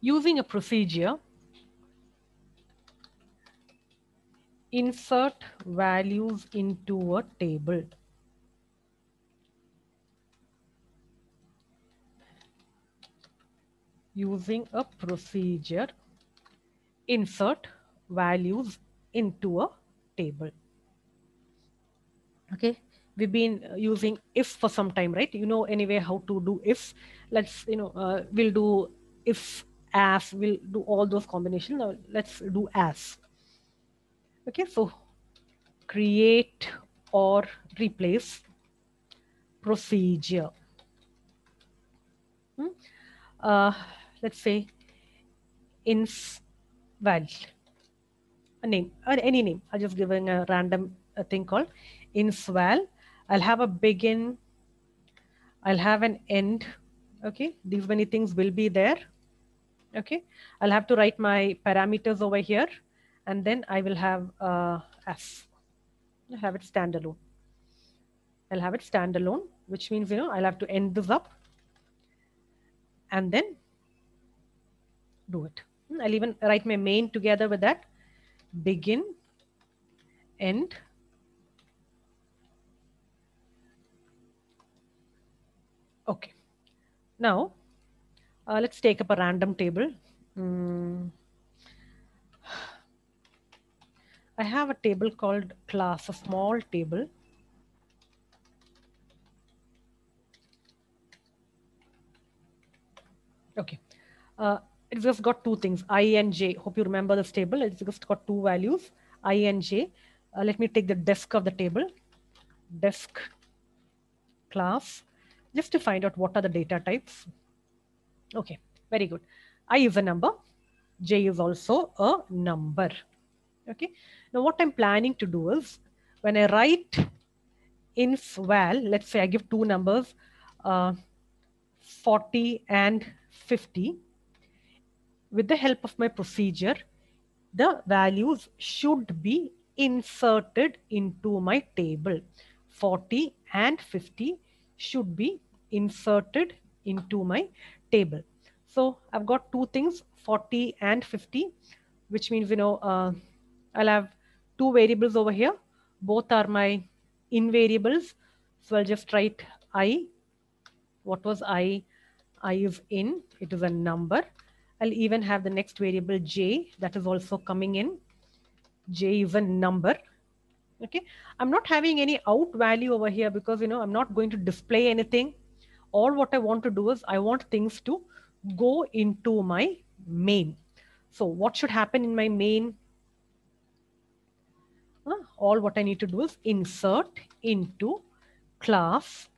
using a procedure, insert values into a table. Using a procedure, insert values into a table. Okay, we've been using if for some time, right? You know anyway how to do if. Let's, we'll do if, as, we'll do all those combinations. Now let's do as. Okay, so create or replace procedure. Hmm? uh, let's say ins val, a name or any name. I'll just giving a random thing called ins val. I'll have a begin, I'll have an end. Okay, these many things will be there. Okay, I'll have to write my parameters over here, and then I will have as. I'll have it standalone. I'll have it standalone, which means I'll have to end this up and then do it. I'll even write my main together with that. Begin, end. Okay. Now let's take up a random table. I have a table called class, a small table. Okay. It's just got two things, I and j. Hope you remember this table. It's just got two values, I and j. Let me take the desk of the table, desk class, just to find out what are the data types. Okay, very good. I is a number, j is also a number. Okay, now what I'm planning to do is when I write inf val, let's say I give two numbers, 40 and 50. With the help of my procedure, the values should be inserted into my table. 40 and 50 should be inserted into my table. So I've got two things, 40 and 50, which means, I'll have two variables over here. Both are my in variables. So I'll just write I. What was I? I is in, it is a number. I'll even have the next variable j, that is also coming in. J is a number. Okay, I'm not having any out value over here because I'm not going to display anything. All what I want to do is I want things to go into my main. So what should happen in my main? All what I need to do is insert into class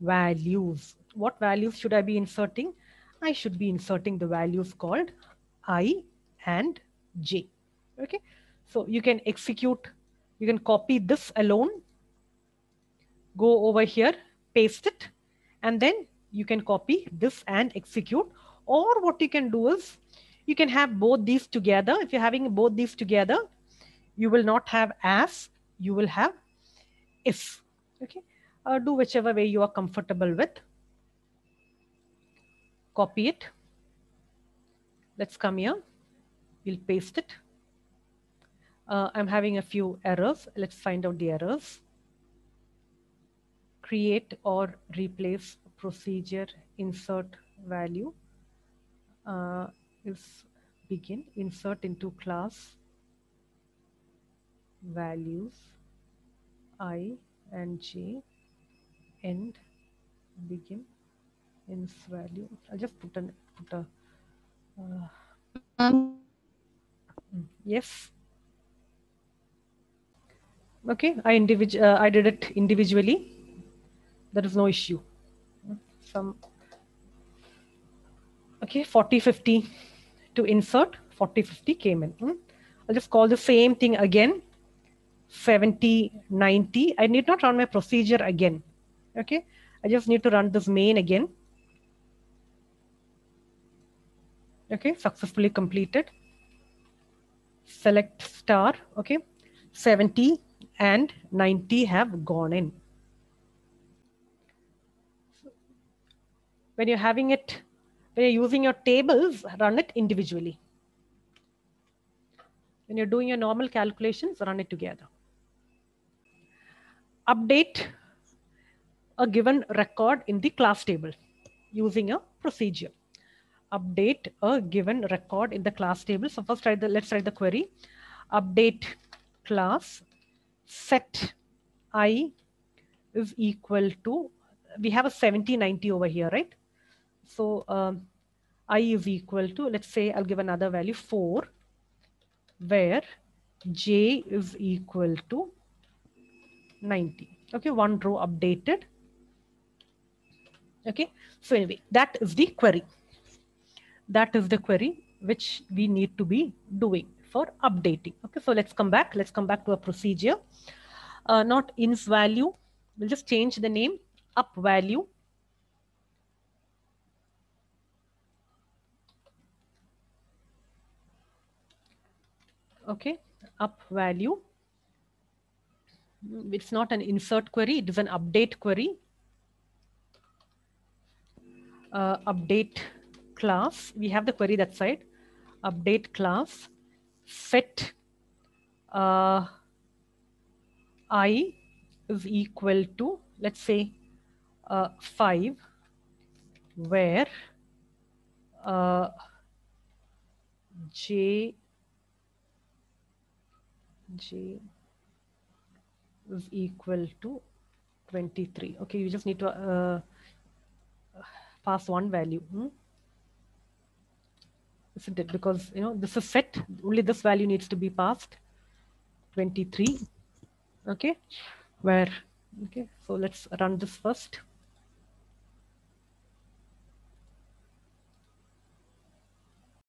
values. What values should I be inserting? I should be inserting the values called I and j. Okay, so you can execute, you can copy this alone, go over here, paste it, and then you can copy this and execute. Or what you can do is you can have both these together. If you're having both these together, you will not have as, you will have if. Okay, do whichever way you are comfortable with. Copy it. Let's come here. We'll paste it. I'm having a few errors. Let's find out the errors. Create or replace procedure, insert value is begin, insert into class values I and j, end, begin, ins value. I'll just put a yes. Okay, I did it individually. There is no issue. Some okay, 40 50 to insert, 40 50 came in. I'll just call the same thing again, 70 90. I need not run my procedure again. Okay, I just need to run this main again. Okay, successfully completed. Select star. Okay, 70 and 90 have gone in. When you're having it When you're using your tables, run it individually. When you're doing your normal calculations, run it together. Update a given record in the class table using a procedure. Update a given record in the class table. So first let's write the query. Update class set I is equal to, we have a 70, 90 over here, right? So I is equal to, let's say I'll give another value 4, where j is equal to 90. Okay, one row updated. Okay, so anyway, that is the query. That is the query which we need to be doing for updating. Okay, so let's come back. Let's come back to a procedure. Not ins value. We'll just change the name. Up value. Okay, up value. It's not an insert query. It is an update query. Update class. We have the query that side. Update class set I is equal to, let's say 5, where j is equal to 23. Okay, you just need to pass one value. Isn't it? Because this is set, only this value needs to be passed. 23. Okay, where, okay, so let's run this first.